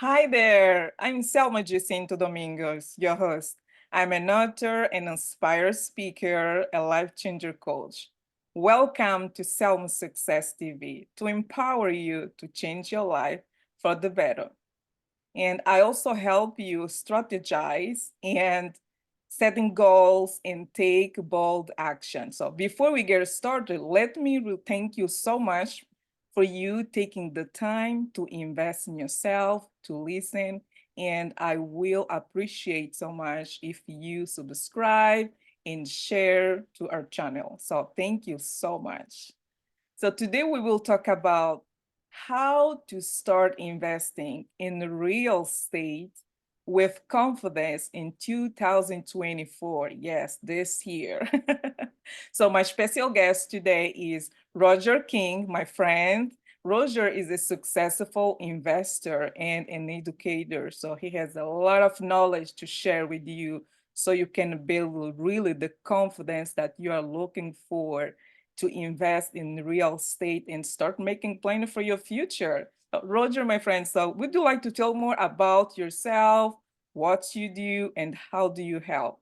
Hi there, I'm Selma Jacinto Domingos, your host. I'm an author, an inspired speaker, a life changer coach. Welcome to Selma Success TV to empower you to change your life for the better. And I also help you strategize and setting goals and take bold action. So before we get started, let me thank you so much for you taking the time to invest in yourself, to listen. And I will appreciate so much if you subscribe and share to our channel. So thank you so much. So today we will talk about how to start investing in real estate with confidence in 2024. Yes, this year. So my special guest today is Roger King, my friend. Roger is a successful investor and an educator. So he has a lot of knowledge to share with you so you can build really the confidence that you are looking for to invest in real estate and start making plans for your future. Roger, my friend, so would you like to tell more about yourself, what you do, and how do you help?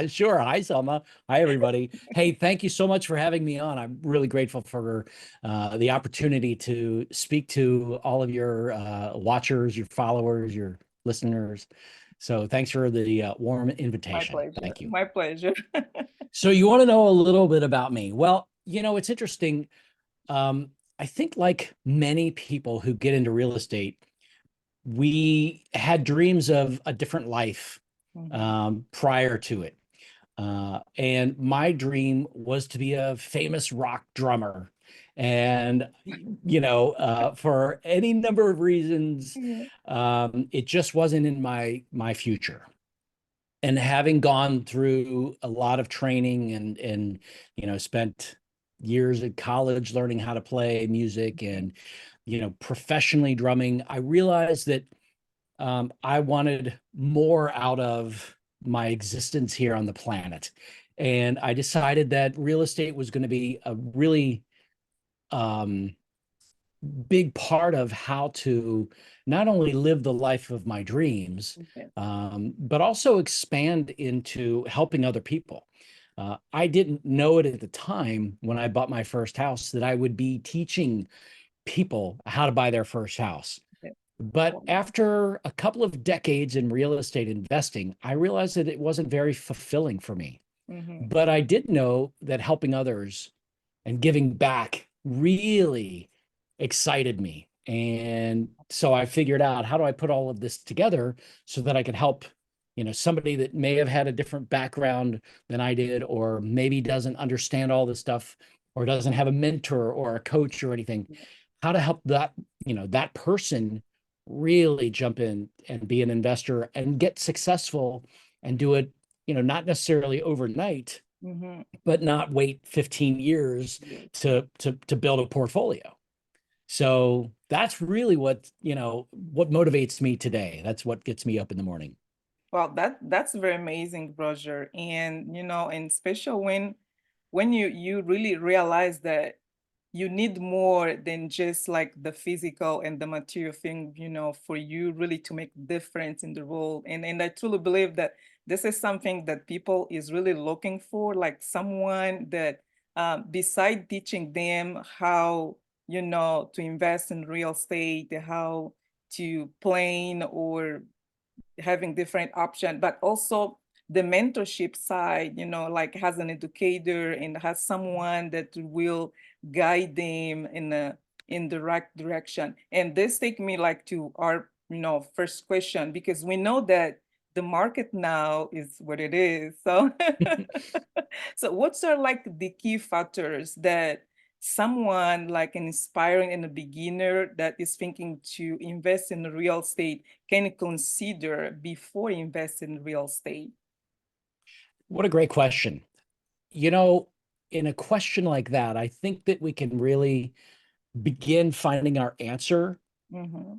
Sure. Hi, Selma. Hi, everybody. Hey, thank you so much for having me on. I'm really grateful for the opportunity to speak to all of your watchers, your followers, your listeners. So thanks for the warm My invitation. pleasure. Thank you. My pleasure. So you want to know a little bit about me? Well, it's interesting. I think like many people who get into real estate, we had dreams of a different life Mhm. prior to it. And my dream was to be a famous rock drummer. And, for any number of reasons, Yeah. it just wasn't in my future. And having gone through a lot of training and spent years at college learning how to play music and, professionally drumming, I realized that I wanted more out of my existence here on the planet. And I decided that real estate was going to be a really um, big part of how to not only live the life of my dreams, Okay. but also expand into helping other people. I didn't know it at the time when I bought my first house that I would be teaching people how to buy their first house. Okay. But Wow. after a couple of decades in real estate investing, I realized that it wasn't very fulfilling for me. Mhm. But I did know that helping others and giving back really excited me. And so I figured out, how do I put all of this together so that I could help, somebody that may have had a different background than I did, or maybe doesn't understand all this stuff, or doesn't have a mentor or a coach or anything, how to help that person really jump in and be an investor and get successful and do it, not necessarily overnight, Mhm. but not wait 15 years Yes. to build a portfolio. So that's really what motivates me today. That's what gets me up in the morning. Well, that's very amazing, Roger. And and special when you really realize that you need more than just like the physical and the material thing, for you really to make difference in the world. And I truly believe that this is something that people is really looking for, like someone that beside teaching them how, to invest in real estate, how to plan or having different options, but also the mentorship side, like has an educator and has someone that will guide them in the right direction. And this take me like to our, first question, because we know that the market now is what it is. So so what's are like the key factors that someone like an inspiring and a beginner that is thinking to invest in real estate can consider before investing in real estate? What a great question. You know, in a question like that, I think that we can really begin finding our answer Mm-hmm.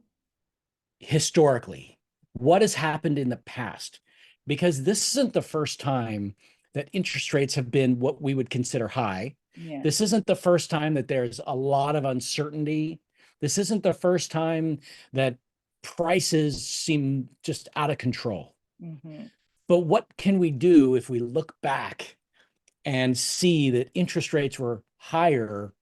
historically. What has happened in the past? Because this isn't the first time that interest rates have been what we would consider high. Yeah. This isn't the first time that there's a lot of uncertainty. This isn't the first time that prices seem just out of control. Mm-hmm. But what can we do if we look back and see that interest rates were higher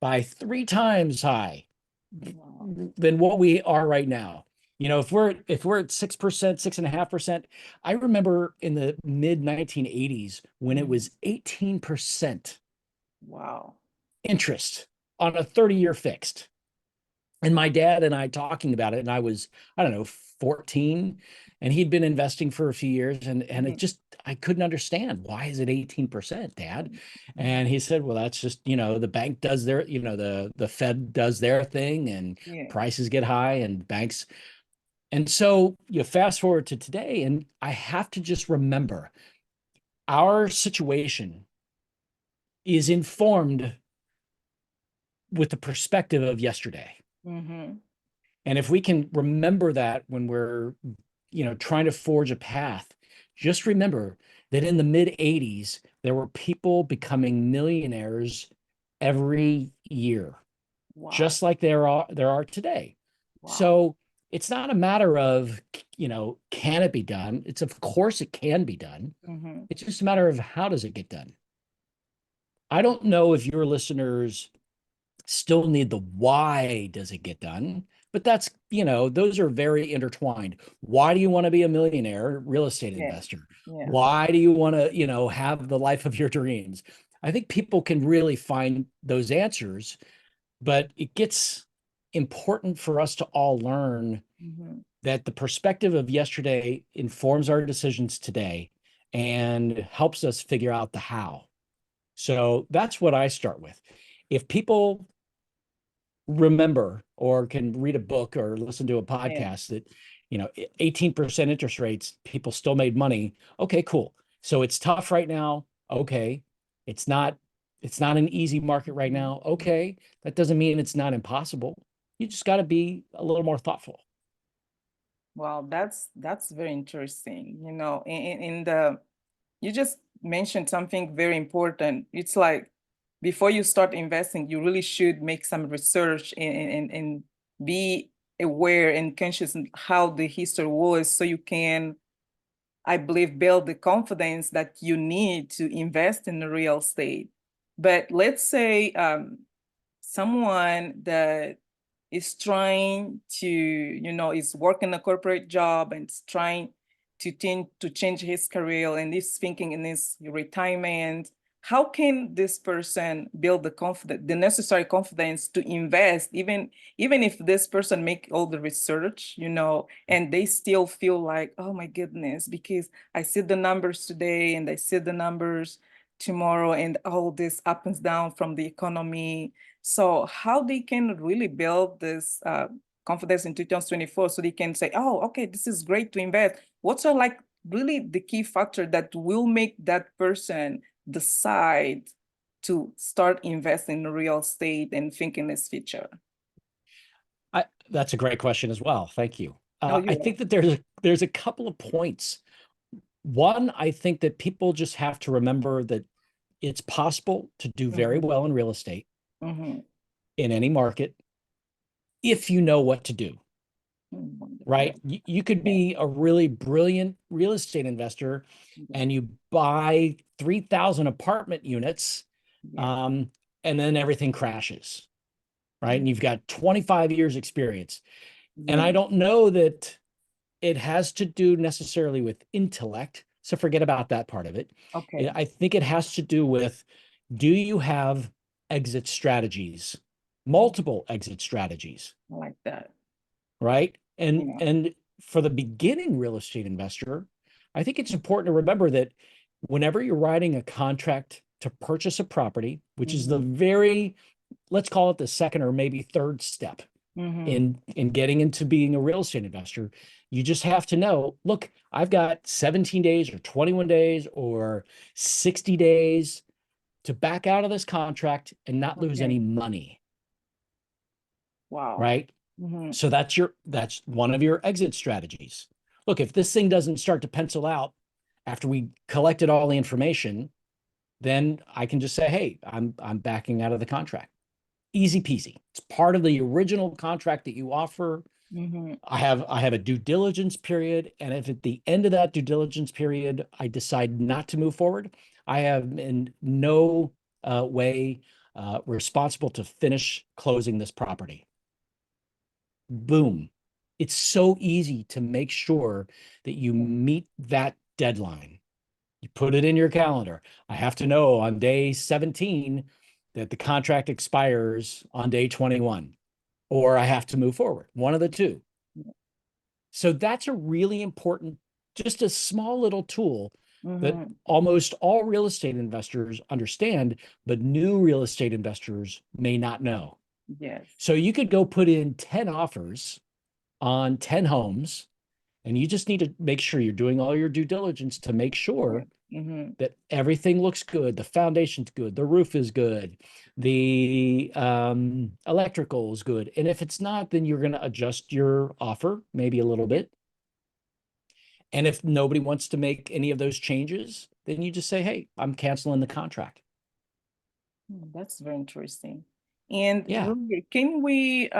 by 3 times high Wow. than what we are right now? You know, if we're at 6%, 6.5%, I remember in the mid 1980s when it Mhm. was 18% Wow. interest on a 30-year fixed. And my dad and I talking about it, and I was, I don't know, 14, and he'd been investing for a few years, and it Mhm. just, I couldn't understand, why is it 18%, Dad? Mhm. And he said, well, that's just, the bank does their, the Fed does their thing, and Yeah. prices get high and banks. And so you fast forward to today, and I have to just remember our situation is informed with the perspective of yesterday. Mm-hmm. And if we can remember that when we're, trying to forge a path, just remember that in the mid 80s, there were people becoming millionaires every year, Wow. just like there are today. Wow. So it's not a matter of, can it be done? It's, of course it can be done. Mm-hmm. It's just a matter of, how does it get done? I don't know if your listeners still need the why does it get done, but that's, those are very intertwined. Why do you want to be a millionaire real estate Yeah. investor? Yeah. Why do you want to, have the life of your dreams? I think people can really find those answers, but it gets important for us to all learn Mm-hmm. that the perspective of yesterday informs our decisions today and helps us figure out the how. So that's what I start with. If people remember or can read a book or listen to a Yeah. podcast that, 18% interest rates, people still made money. Okay, cool. So it's tough right now. Okay. It's not an easy market right Mm-hmm. now. Okay. That doesn't mean it's not impossible. You just got to be a little more thoughtful. Wow, that's very interesting. In the you just mentioned something very important. It's like before you start investing, you really should make some research and be aware and conscious in how the history was so you can, I believe, build the confidence that you need to invest in the real estate. But let's say someone that is trying to, is working a corporate job and is trying to change his career and is thinking in his retirement. How can this person build the necessary confidence to invest, even if this person make all the research, and they still feel like, oh my goodness, because I see the numbers today and I see the numbers tomorrow and all this up and down from the economy. So how they can really build this confidence in 2024 so they can say, oh, okay, this is great to invest. What's like really the key factor that will make that person decide to start investing in real estate and think in this future? That's a great question as well. Thank you. Oh, I you are. think that there's a couple of points. One, I think that people just have to remember that it's possible to do very Mm-hmm. well in real estate Mm-hmm. in any market if you know what to do, right? Wonderful. You could Yeah. be a really brilliant real estate investor Yeah. and you buy 3,000 apartment units, Yeah. um, and then everything crashes, right? And you've got 25 years experience. And Yeah. I don't know that it has to do necessarily with intellect. So forget about that part of it. Okay. I think it has to do with, do you have exit strategies, Mhm. multiple exit strategies, I like that. right? And Yeah. and for the beginning real estate investor, I think it's important to remember that whenever you're writing a contract to purchase a property, which is the Mm-hmm. very, let's call it the second or maybe third step Mm-hmm. in getting into being a real estate investor, you just have to know, look, I've got 17 days or 21 days or 60 days to back out of this contract and not lose any Okay. money, Wow. right? Mm-hmm. So that's one of your exit strategies. Look, if this thing doesn't start to pencil out after we collected all the information, then I can just say, hey, I'm backing out of the contract. Easy peasy. It's part of the original contract that you offer. Mhm. I have a due diligence period, and if at the end of that due diligence period I decide not to move forward, I am in no way responsible to finish closing this property. Boom. It's so easy to make sure that you meet that deadline. You put it in your calendar. I have to know on day 17 that the contract expires on day 21, or I have to move forward, one of the two. So that's a really important, just a small little tool that Mhm. almost all real estate investors understand, but new real estate investors may not know. Yes. So you could go put in 10 offers on 10 homes, and you just need to make sure you're doing all your due diligence to make sure Mhm. that everything looks good, the foundation's good, the roof is good, the electrical is good. And if it's not, then you're going to adjust your offer maybe a little bit. And if nobody wants to make any of those changes, then you just say, hey, I'm canceling the contract. That's very interesting. And Yeah. Roger, can we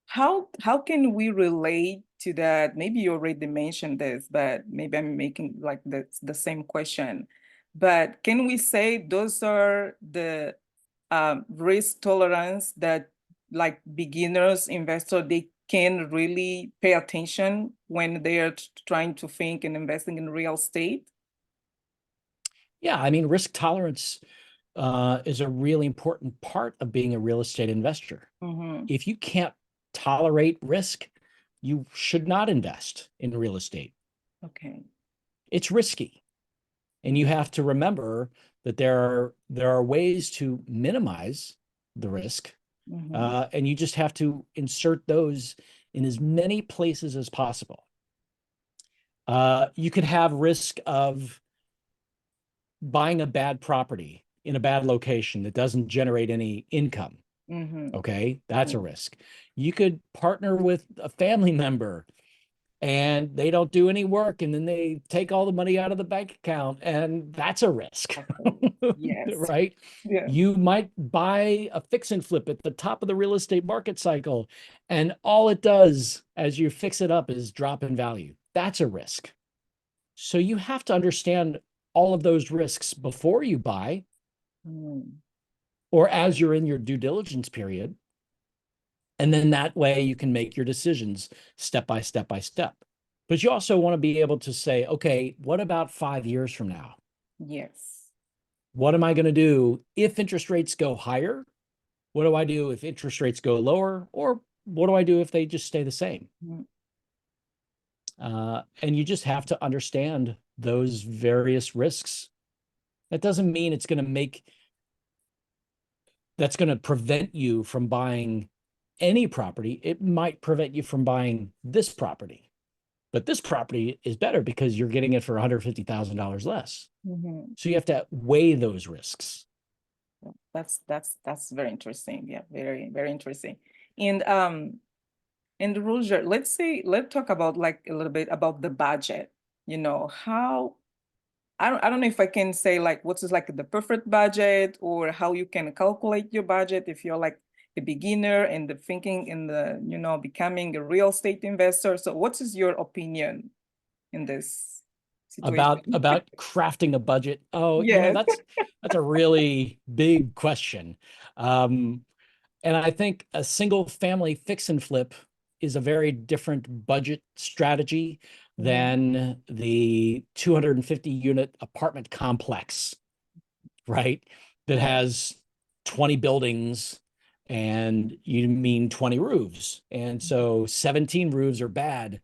how can we relate to that? Maybe you already mentioned this, but maybe I'm making like the same question. But can we say those are the risk tolerance that like beginners, investor, they can really pay attention when they are trying to think and investing in real estate? Yeah. I mean, risk tolerance is a really important part of being a real estate investor. Mm-hmm. If you can't tolerate risk, you should not invest in real estate. Okay. It's risky. And you Yeah. have to remember that there are ways to minimize the risk, Mm-hmm. and you just have to insert those in as many places as possible. You could have risk of buying a bad property in a bad location that doesn't generate any income. Mm-hmm. Okay, that's a Yeah. risk. You could partner with a family member and they don't do any work and then they take all the money out of the bank account, and that's a risk. Okay. Yes. Right? Yeah. You might buy a fix and flip at the top of the real estate market cycle, and all it does as you fix it up is drop in value. That's a risk. So you have to understand all of those risks before you buy, Mm. or as you're in your due diligence period. And then that way you can make your decisions step by step by step. But you also want to be able to say, okay, what about 5 years from now? Yes. What am I going to do if interest rates go higher? What do I do if interest rates go lower? Or what do I do if they just stay the same? Mm. And you just have to understand those various risks. That doesn't mean that's going to prevent you from buying any property. It might prevent you from buying this property, but this property is better because you're getting it for $150,000 less. Mm-hmm. So you have to weigh those risks. That's very interesting. Yeah, very, very interesting. And Roger, let's talk about like a little bit about the budget. You know, how I don't know if I can say like what is like the perfect budget or how you can calculate your budget if you're like a beginner and the thinking in the, becoming a real estate investor. So what is your opinion in this situation? About crafting a budget. Oh, Yes. that's a really big question. Um, and I think a single family fix and flip is a very different budget strategy Mhm. than the 250 unit apartment complex, right? That Right. has 20 buildings and you mean 20 roofs. And so 17 roofs are bad.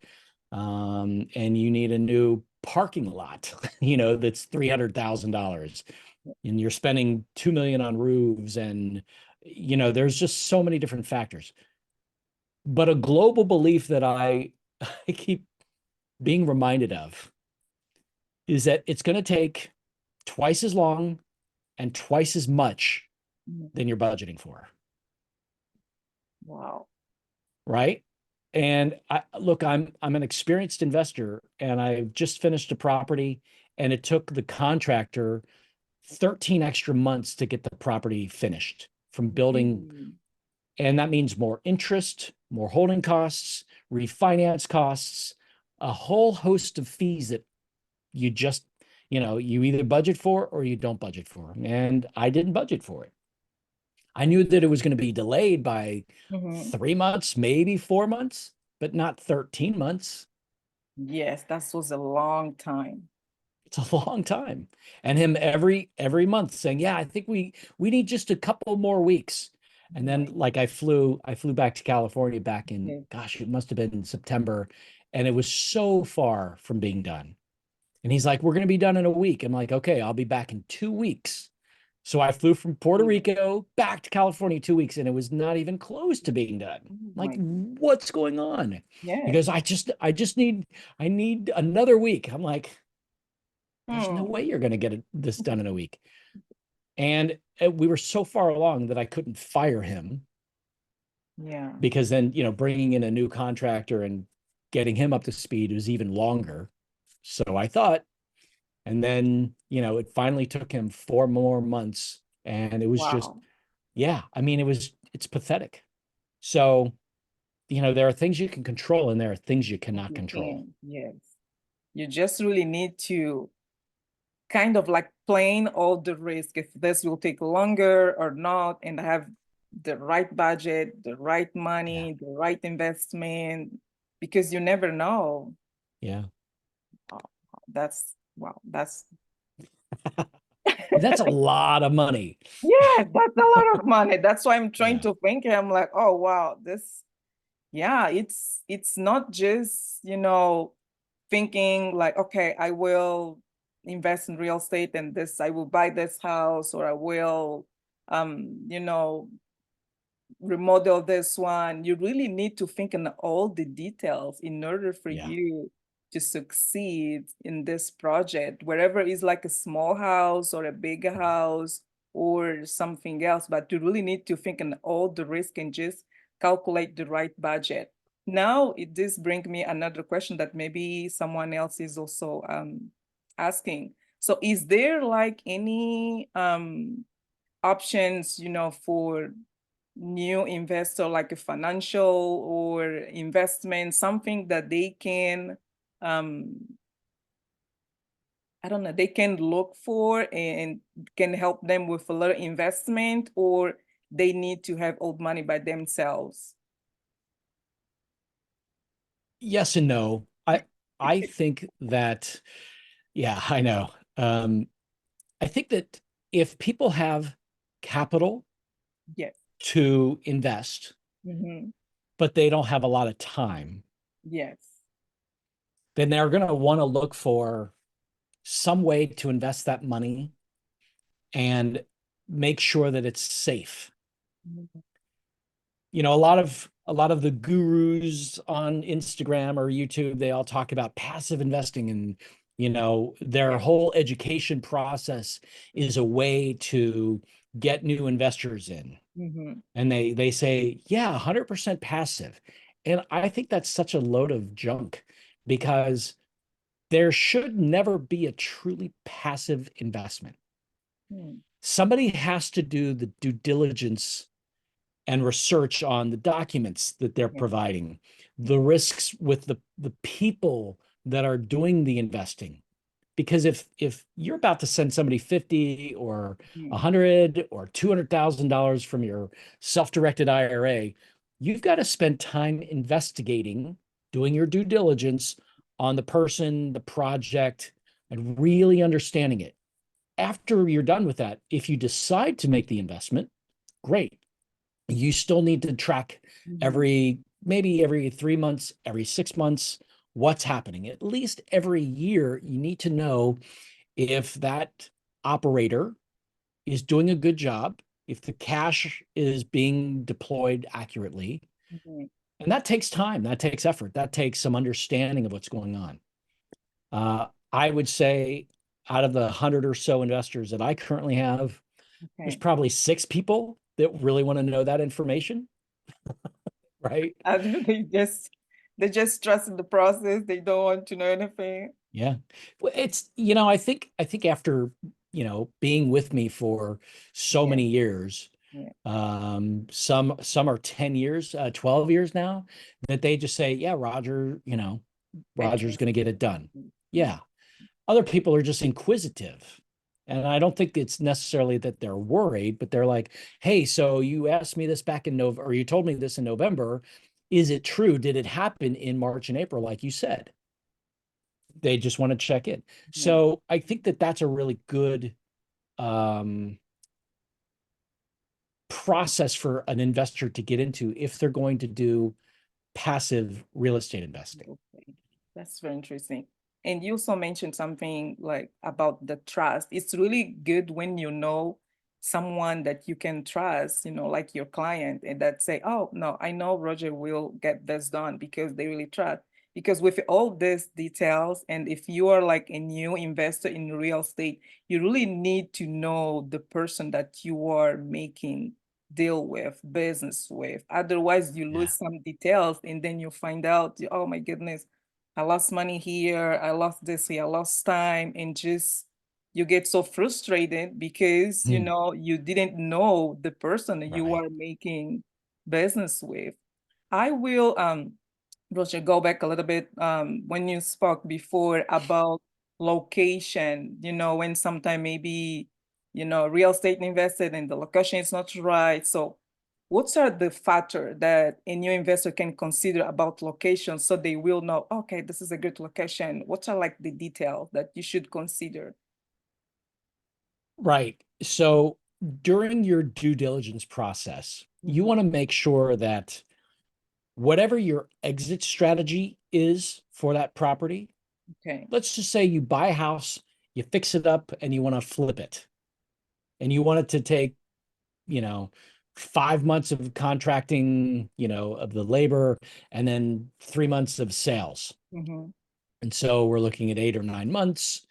And you need a new parking lot, that's $300,000, and you're spending 2 million on roofs, and there's just so many different factors. But a global belief that I keep being reminded of is that it's going to take twice as long and twice as much Mhm. than you're budgeting for, Wow. right? And I'm an experienced investor, and I just finished a property, and it took the contractor 13 extra months to get the property finished from building. Really? And that means more interest, more holding costs, refinance costs, a whole host of fees that you just, you either budget for or you don't budget for. And I didn't budget for it. I knew that it was going to be delayed by Mhm. 3 months, maybe 4 months, but not 13 months. Yes, that was a long time. It's a long time. And him every month saying, "Yeah, I think we need just a couple more weeks." Oh And then my like I flew back to California back in, goodness. gosh, it must have been in September, and it was so far from being done. And he's like, "We're going to be done in a week." I'm like, "Okay, I'll be back in 2 weeks." So I flew from Puerto Yeah. Rico back to California 2 weeks, and it was not even close to being done. Oh Like, my, what's going on? He yes. goes, I need another week. I'm like, there's no Hmm. way you're going to get this done in a week. And we were so far along that I couldn't fire him, Yeah. because then, bringing in a new contractor and getting him up to speed was even longer. So I thought, and then, it finally took him 4 more months, and it was just, Wow. yeah, I mean, it's pathetic. So, there are things you can control and there are things you Yes, cannot you control. can. Yes. You just really need to kind of like plan all the risk if this will take longer or not, and have the right budget, the right Yeah. money, the right investment, because you never know. Yeah. Oh, that's wow. That's That's a lot of money. yeah, that's a lot of money. That's why I'm trying Yeah. to think. I'm like, oh wow, this yeah, it's not just, thinking like, okay, I will invest in real estate and this, I will buy this house, or I will you know, remodel this one. You really need to think in all the details in order for Yeah. you to succeed in this project, wherever it's like a small house or a big house or something else. But you really need to think in all the risk and just calculate the right budget. Now, it does bring me another question that maybe someone else is also asking. So, is there like any options, for new investor, like a financial or investment, something that they can, um, I don't know, they can look for and can help them with a little investment, or they need to have old money by themselves? Yes and no. I think that, yeah, I know. I think that if people have capital Yes. to invest, Hmm. but they don't have a lot of time, Yes. then they're going to want to look for some way to invest that money and make sure that it's safe. Mhm. A lot of the gurus on Instagram or YouTube, they all talk about passive investing, and their Yes. whole education process is a way to get new investors in. Hmm. And they say, yeah, 100% passive. And I think that's such a load of junk, because there should never be a truly passive investment. Somebody has to do the due diligence and research on the documents that they're Yes. providing, the risks with the people that are doing the investing. Because if you're about to send somebody 50 or Mhm. 100 or $200,000 from your self-directed IRA, you've got to spend time investigating, doing your due diligence on the person, the project, and really understanding it. After you're done with that, if you decide to make the investment, great. You still need to track Mhm. maybe every 3 months, every 6 months, what's happening. At least every year, you need to know if that operator is doing a good job, if the cash is being deployed accurately. Mhm. And that takes time, that takes effort, that takes some understanding of what's going on. I would say out of the 100 or so investors that I currently have, there's Okay. probably 6 people that really want to know that information, right? They just trust in the process. They don't want to know anything. Yeah. Well, I think after, being with me for so Yes. many years, Yeah. Some are 10 years, 12 years now, that they just say, yeah, Roger, I Roger's trust going to get you. it done. Yeah. Yeah. Other people are just inquisitive. And I don't think it's necessarily that they're worried, but they're like, hey, so you asked me this back in November, or you told me this in November. Is it true? Did it happen in March and April, like you said? They just want to check in. Yeah. So I think that that's a really good um, process for an investor to get into if they're going to do passive real estate investing. Okay. That's very interesting. And you also mentioned something like about the trust. It's really good when you know someone that you can trust, like your client, and that say, oh, no, I know Roger will get this done because they really trust. Because with all these details, and if you are like a new investor in real estate, you really need to know the person that you are making deal with, business with. Otherwise, you Yeah. lose some details and then you find out, oh my goodness, I lost money here, I lost this here, I lost time, and just you get so frustrated because Hmm. you didn't know the person that you Right. are making business with. I will Roger, go back a little bit when you spoke before about location, when sometime maybe, real estate invested and the location is not right. So what are the factor that a new investor can consider about location so they will know, okay, this is a good location. What are like the details that you should consider? Right. So during your due diligence process, you Mhm. want to make sure that whatever your exit strategy is for that property, Okay. let's just say you buy a house, you fix it up, and you want to flip it, and you want it to take, you know, 5 months of contracting, of the labor, and then 3 months of sales. Mhm. And so we're looking at 8 or 9 months.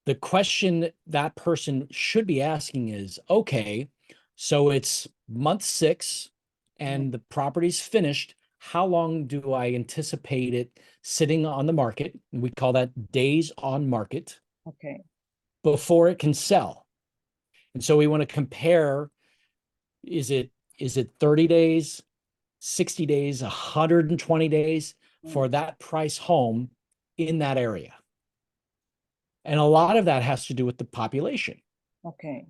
The question that person should be asking is, okay, so it's month 6 Mhm. and the property's finished. How long do I anticipate it sitting on the market? We call that days on market Okay. before it can sell. And so we want to compare, is it is it 30 days, 60 days, 120 days Mm. for that price home in that area? And a lot of that has to do with the population. Okay.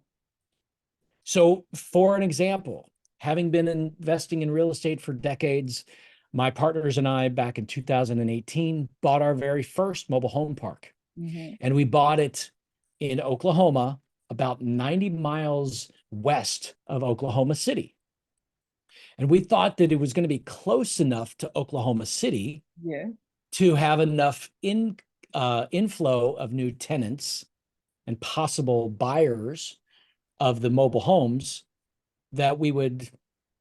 So, for an example, having been investing in real estate for decades, my partners and I, back in 2018, bought our very first mobile home park. Mhm. And we bought it in Oklahoma, about 90 miles west of Oklahoma City. And we thought that it was going to be close enough to Oklahoma City Yeah. to have enough inflow of new tenants and possible buyers of the mobile homes that we would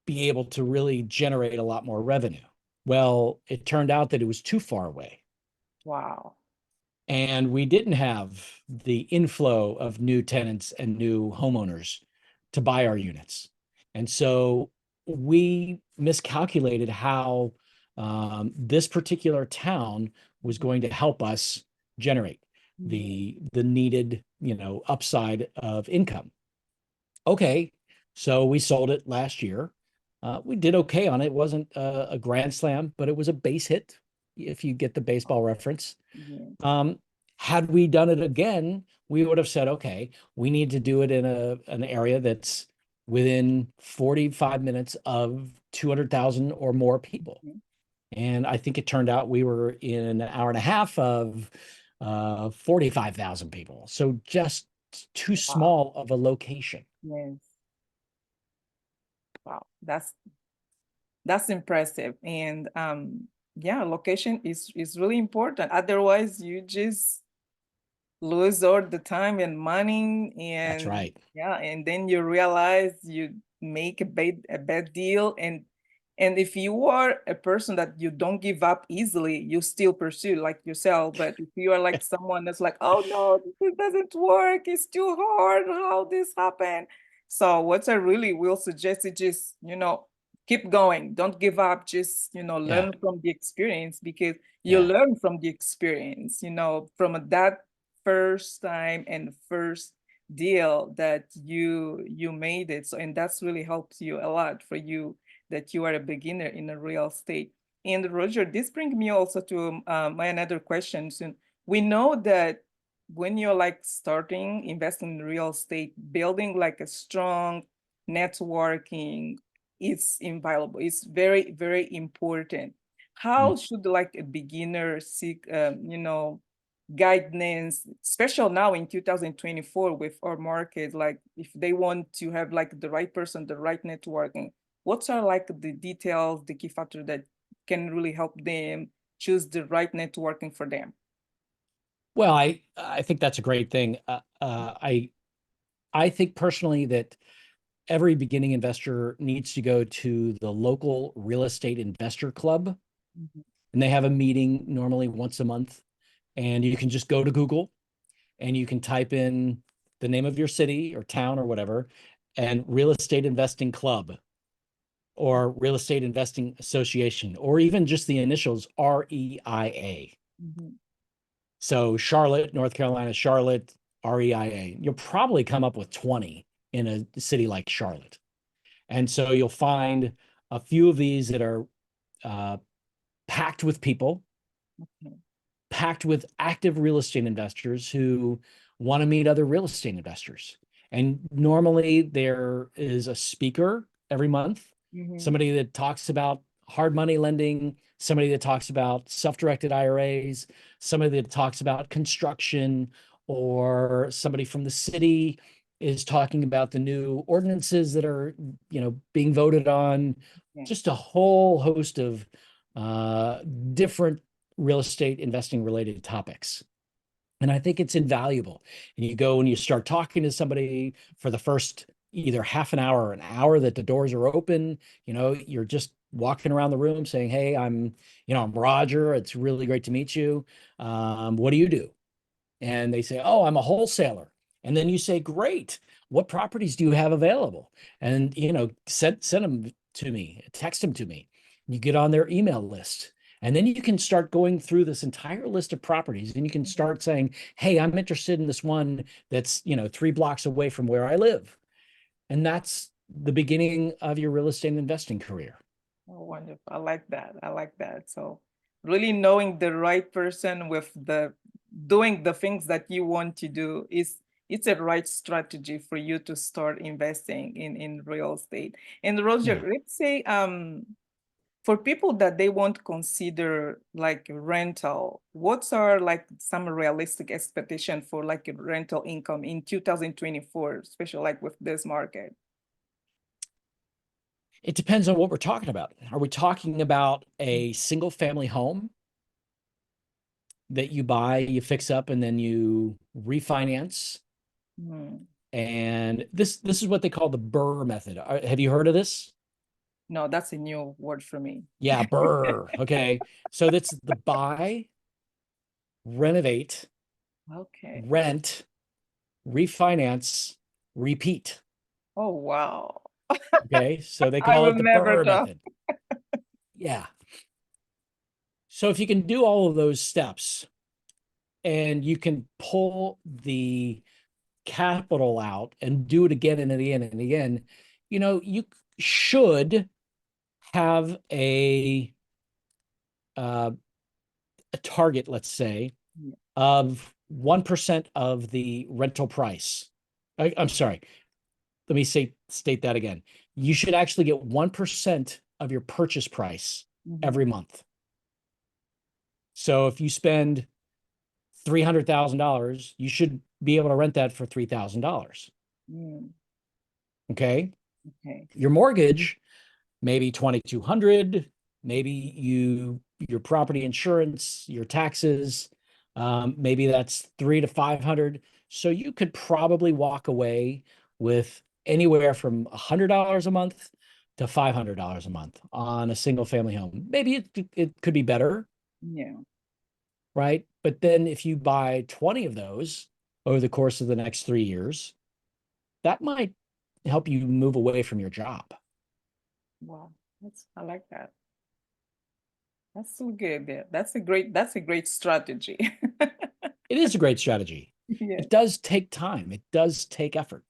be able to really generate a lot more revenue. Well, it turned out that it was too far away. Wow. And we didn't have the inflow of new tenants and new homeowners to buy our units. And so we miscalculated how this particular town was Mhm. going to help us generate Yeah. the needed, upside of income. Okay, so we sold it last year. We did okay on it. It wasn't a grand slam, but it was a base hit, if you get the baseball reference. Yeah. Um, had we done it again, we would have said, okay, we need to do it in an area that's within 45 minutes of 200,000 or more people. Mhm. And I think it turned out we were in an hour and a half of 45,000 people. So just too Wow. small of a location. Yes. Wow. That's impressive. And yeah, location is really important. Otherwise, you just lose all the time and money, That's and right. yeah, and then you realize you make a bad deal. And if you are a person that you don't give up easily, you still pursue like yourself. But if you are like someone that's like, oh no, this doesn't work, it's too hard, how this happened. So what I really will suggest is just, keep going, don't give up, just, Yeah. learn from the experience, because you Yeah. learn from the experience, from that first time and first deal that you made it. So, and that's really helps you a lot for you that you are a beginner in a real estate. And Roger, this brings me also to my another question. So we know that when you're like starting investing in real estate, building like a strong networking is invaluable. It's very, very important. Mm. How should like a beginner seek, guidance, especially now in 2024 with our market, like if they want to have like the right person, the right networking, what are like the details, the key factor that can really help them choose the right networking for them? Well, I think that's a great thing. I think personally that every beginning investor needs to go to the local real estate investor club, Mhm. and they have a meeting normally once a month. And you can just go to Google and you can type in the name of your city or town or whatever, and real estate investing club or real estate investing association, or even just the initials REIA. Mhm. So Charlotte, North Carolina, Charlotte, REIA. You'll probably come up with 20 in a city like Charlotte. And so you'll find a few of these that are uh, packed with people, Okay. packed with active real estate investors who want to meet other real estate investors. And normally there is a speaker every month, Mhm. somebody that talks about hard money lending, somebody that talks about self-directed IRAs, somebody that talks about construction, or somebody from the city is talking about the new ordinances that are, being voted on. Yeah. Just a whole host of uh, different real estate investing related topics. And I think it's invaluable. And you go and you start talking to somebody for the first either half an hour or an hour that the doors are open. You're just walking around the room saying, "Hey, I'm Roger. It's really great to meet you. What do you do?" And they say, "Oh, I'm a wholesaler." And then you say, "Great. What properties do you have available?" And send them to me, text them to me. You get on their email list. And then you can start going through this entire list of properties and you can Mhm. start saying, "Hey, I'm interested in this one that's, 3 blocks away from where I live." And that's the beginning of your real estate investing career. Oh, wonderful. I like that. I like that. So really knowing the right person with the doing the things that you want to do is it's a right strategy for you to start investing in real estate. And Roger, Yeah. let's say for people that they won't consider like rental, what's are like some realistic expectation for like a rental income in 2024, especially like with this market? It depends on what we're talking about. Are we talking about a single family home that you buy, you fix up, and then you refinance? Hmm. And this is what they call the Burr method. Have you heard of this? No, that's a new word for me. Yeah, Burr. Okay. So that's the buy, renovate, Okay. rent, refinance, repeat. Oh, wow. Okay. So they I call will it the never Burr talk. method. Yeah. So if you can do all of those steps and you can pull the capital out and do it again and again and again, you should have uh, a target, let's say, Yeah. of 1% of the rental price. I'm sorry. Let me state that again. You should actually get 1% of your purchase price Mhm. every month. So if you spend $300,000, you should be able to rent that for $3,000. Mm, Okay. okay. Your mortgage, maybe 2,200, maybe your property insurance, your taxes, maybe that's 3 to 500. So you could probably walk away with anywhere from $100 a month to $500 a month on a single family home. Maybe it could be better, Yeah. right? But then if you buy 20 of those over the course of the next 3 years, that might help you move away from your job. Wow. I like that. That's so good. Yeah. That's a great strategy. It is a great strategy. Yeah. It does take time. It does take effort.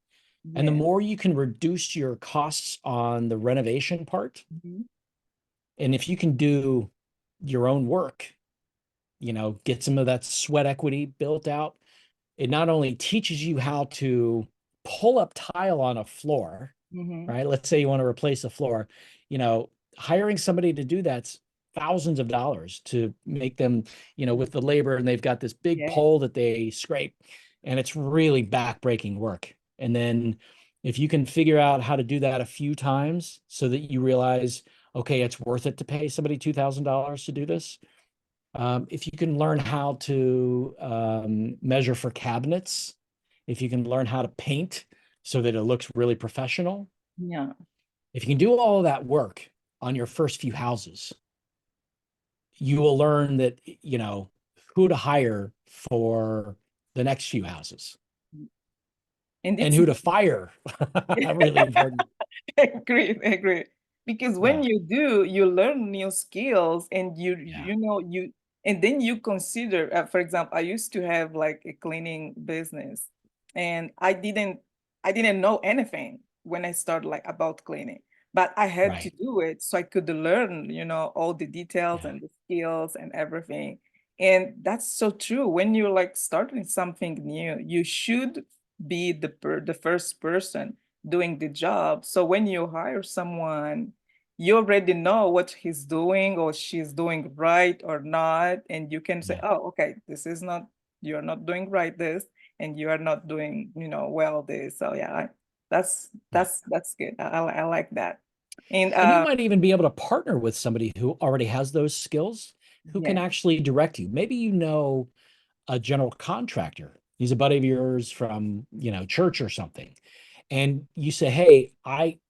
And the Yeah. more you can reduce your costs on the renovation part, Mhm. and if you can do your own work, get some of that sweat equity built out, it not only teaches you how to pull up tile on a floor, Mhm. right? Let's say you want to replace a floor, you know, hiring somebody to do that's thousands of dollars to make them, with the labor, and they've got this big Yeah. pole that they scrape, and it's really backbreaking work. And then if you can figure out how to do that a few times so that you realize, okay, it's worth it to pay somebody $2,000 to do this. If you can learn how to measure for cabinets, if you can learn how to paint so that it looks really professional, Yeah. if you can do all of that work on your first few houses, you will learn that, who to hire for the next few houses And and it's who to fire. Really important. agree, agree. Because when Yeah. you do, you learn new skills and Yeah. and then you consider, for example, I used to have like a cleaning business and I didn't know anything when I started like about cleaning, but I had to Right. do it so I could learn, all the details Yeah. and the skills and everything. And that's so true. When you're like starting something new, you should be the first person doing the job. So when you hire someone, you already know what he's doing or she's doing right or not. And you can say, Yeah. oh, okay, you're not doing right this, and you are not doing, well this. So yeah, Yeah. that's good. I like that. And And you might even be able to partner with somebody who already has those skills, who can yeah, actually direct you. Maybe a general contractor. He's a buddy of yours from, church or something. And you say, "Hey, I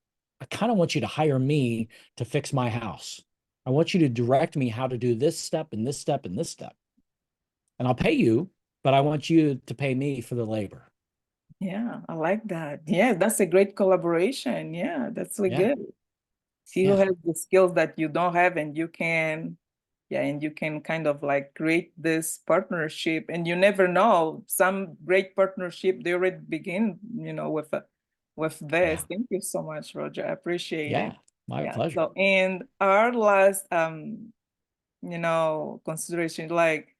kind of want you to hire me to fix my house. I want you to direct me how to do this step and this step and this step. And I'll pay you, but I want you to pay me for the labor." yeah, I like that. Yeah, that's a great collaboration. Yeah, that's really Yeah. good. See who Yeah. has the skills that you don't have, and you can kind of like create this partnership. And you never know, some great partnership they already begin, with this. Yeah. Thank you so much, Roger. I appreciate it. Yeah. My Yeah. pleasure. So, and our last consideration, like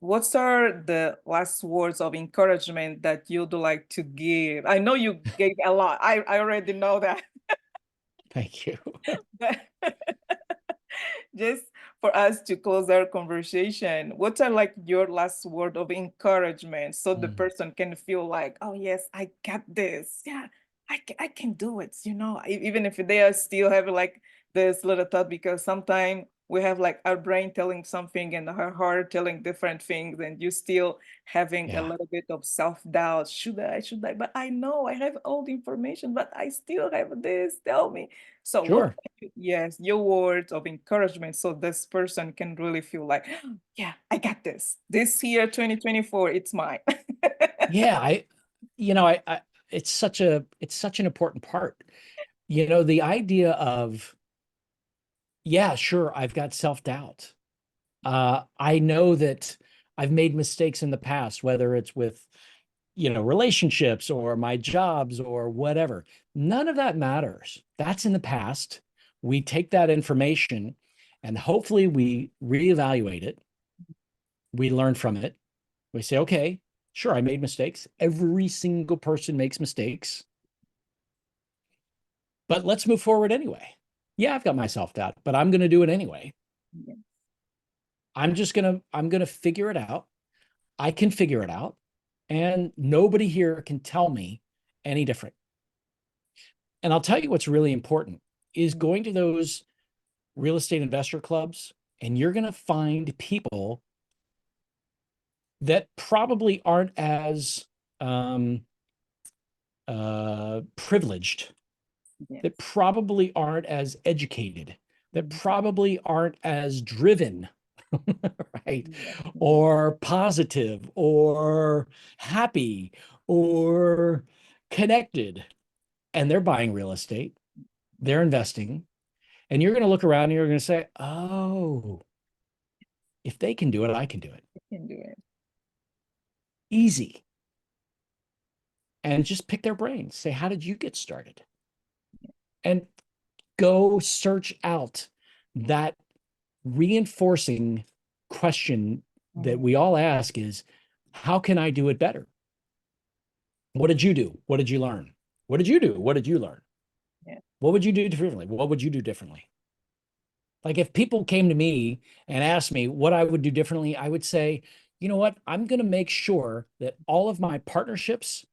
what are the last words of encouragement that you'd like to give? I know you gave a lot. I already know that. Thank you. Just for us to close our conversation, what are like your last word of encouragement so the Mm, person can feel like, oh yes, I got this. Yeah, I can do it. Even if they are still having like this little thought, because sometimes we have like our brain telling something and our heart telling different things, and you still having a yeah. little bit of self-doubt. Should I? But I know I have all the information, but I still have this. Tell me. So what Sure. Yes, your words of encouragement so this person can really feel like, yeah, I got this. This year, 2024, it's mine. Yeah. It's such an important part. The idea of, yeah, sure, I've got self-doubt. I know that I've made mistakes in the past, whether it's with, relationships or my jobs or whatever. None of that matters. That's in the past. We take that information and hopefully we reevaluate it. We learn from it. We say, okay, sure, I made mistakes. Every single person makes mistakes, but let's move forward anyway. Yeah, I've got my self-doubt, but I'm going to do it anyway. Yeah, I'm going to figure it out. I can figure it out. And nobody here can tell me any different. And I'll tell you what's really important is going to those real estate investor clubs, and you're going to find people that probably aren't as privileged, that yes, probably aren't as educated, that mhm, probably aren't as driven, right? yeah, yeah, Or positive, or happy, or connected. And they're buying real estate, they're investing. And you're going to look around and you're going to say, oh, if they can do it, I can do it. I can do it. easy. And just pick their brains. Say, how did you get started? And go search out that reinforcing question that Mhm. we all ask is, how can I do it better? What did you do? What did you learn? What did you do? What did you learn? Yeah. What would you do differently? What would you do differently? Like if people came to me and asked me what I would do differently, I would say, you know what? I'm going to make sure that all of my partnerships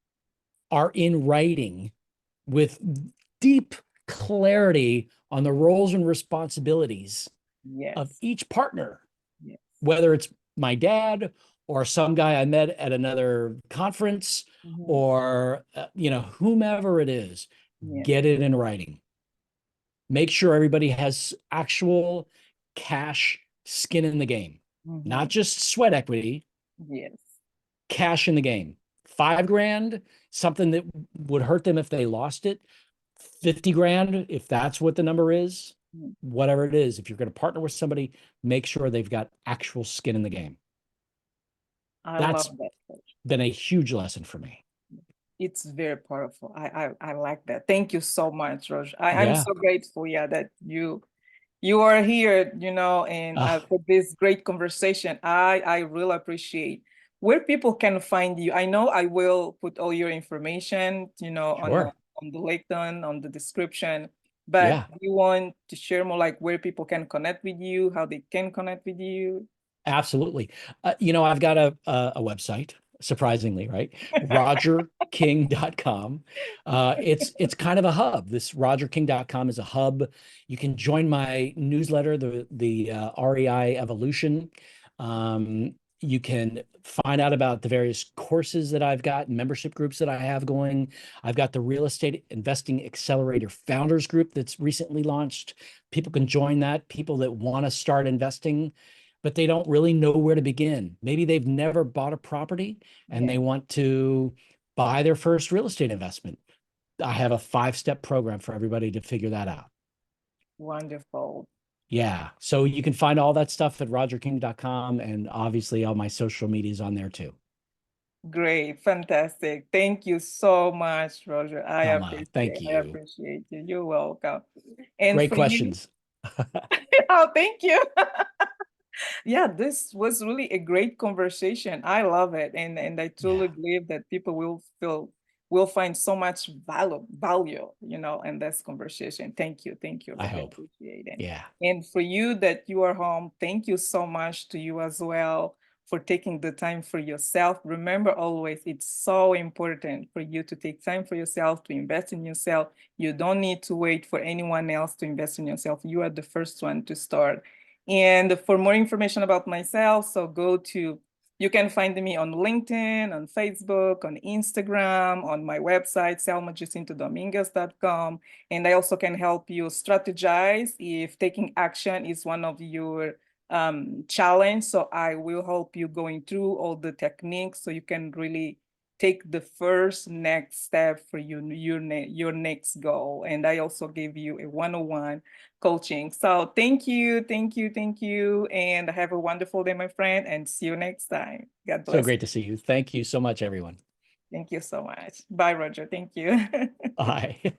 are in writing with deep clarity on the roles and responsibilities of Yes. each partner, Yes. whether it's my dad or some guy I met at another conference Mhm. or whomever it is. Yes. Get it in writing. Make sure everybody has actual cash skin in the game, not Mhm. just sweat equity, Yes. cash in the game. 5 grand, something that would hurt them if they lost it. 50 grand, if that's what the number is, Mhm. whatever it is, if you're going to partner with somebody, make sure they've got actual skin in the game. I That's love that, coach. been a huge lesson for me. It's very powerful. I like that. Thank you so much, Roger. I'm Yeah. so grateful, yeah, that you are here, and Uh, for this great conversation. I really appreciate where people can find you. I know I will put all your information, sure. on the LinkedIn, on the description. But Yeah. you want to share more like where people can connect with you, how they can connect with you? Absolutely. I've got a website, surprisingly, right? rogerking.com. It's kind of a hub. This rogerking.com is a hub. You can join my newsletter, the REI Evolution. You can find out about the various courses that I've got, membership groups that I have going. I've got the Real Estate Investing Accelerator Founders Group that's recently launched. People can join that. People that want to start investing but they don't really know where to begin. Maybe they've never bought a property and Yeah, they want to buy their first real estate investment. I have a 5-step program for everybody to figure that out. wonderful. Yeah. So you can find all that stuff at rogerking.com and obviously all my social media is on there too. Great, fantastic. Thank you so much, Roger. Selma, thank I you. appreciate you. You're welcome. And Great for you, questions. oh, thank you. Yeah, this was really a great conversation. I love it, and I Yeah, truly believe that people will find so much value, in this conversation. Thank you, I really hope. appreciate it. Yeah. And for you that you are home, thank you so much to you as well for taking the time for yourself. Remember always, it's so important for you to take time for yourself, to invest in yourself. You don't need to wait for anyone else to invest in yourself. You are the first one to start. And for more information about myself, you can find me on LinkedIn, on Facebook, on Instagram, on my website, selmajacintodomingos.com. And I also can help you strategize if taking action is one of your challenge. So I will help you going through all the techniques so you can really take the first next step for your next goal. And I also give you a one-on-one coaching. So thank you. And have a wonderful day, my friend, and see you next time. God So bless great you. to see you. Thank you so much, everyone. Thank you so much. Bye, Roger. Thank you. Bye.